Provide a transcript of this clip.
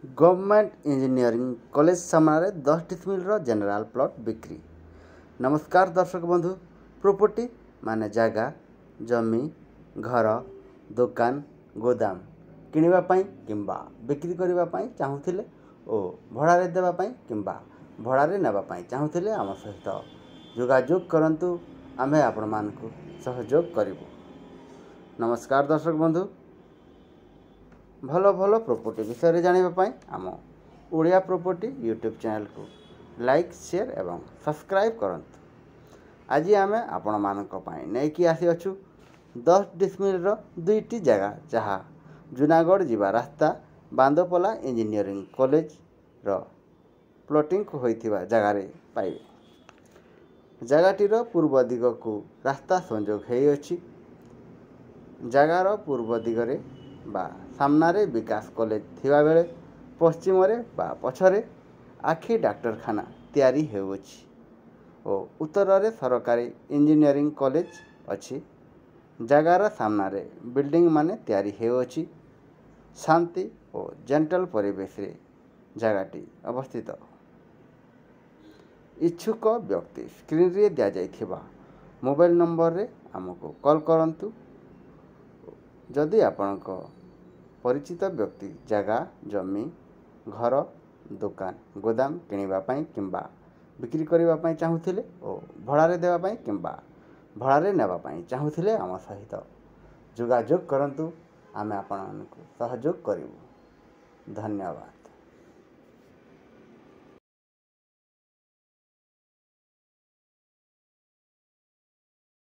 Government engineering college सामने 10 decimal general plot बिक्री। नमस्कार दर्शक बंधु, प्रॉपर्टी माने जगह जमी घर दुकान गोदाम किनिबा किंबा बिक्री करने चाहूले और भड़ारे देवाई किंबा भड़ारे नेबाई चाहूले आम सहित जोगाजोग करंतु, आमे आपण मानकु सहयोग करिबु। नमस्कार दर्शक बंधु, भल भल प्रॉपर्टी विषय जानापी आम ओडिया प्रॉपर्टी यूट्यूब चैनल को लाइक शेयर एवं सब्सक्राइब करंतु। आज आम आपण मानक नहीं आसी अच्छु 10 डिसमिल दुईटी जगह जहाँ जूनागढ़ जीवा रास्ता बांदपला इंजीनियरिंग कॉलेज प्लॉटिंग होइथिबा जगार पाइबे। जगाटीर पूर्व दिग को रास्ता संजोग है अछि। जगार पूर्व दिगरे बा सामनारे विकास कॉलेज थिबा बेले पश्चिम रे बा पछरे आखि डाक्टरखाना तैयारी हेउछि और उत्तर रे सरकारी इंजीनियरिंग कॉलेज अछि। जगार सामनारे बिल्डिंग माने तैयारी हेउछि। शांति और जेंटल परिवेश रे जगाटी अवस्थित। इच्छुक व्यक्ति स्क्रीन रे दिया जाइथिबा मोबाइल नंबर रे हमको कॉल करंतु। जदि आपणक परिचित व्यक्ति जगह जमी घर दुकान गोदाम किनिबाई किंबा बिक्री करने चाहूले और भड़ारे देवाई किंबा भड़ारे नेबाई चाहूले आम सहित जोगाजोग करंतु, आमे आपण सहयोग करिबु। धन्यवाद।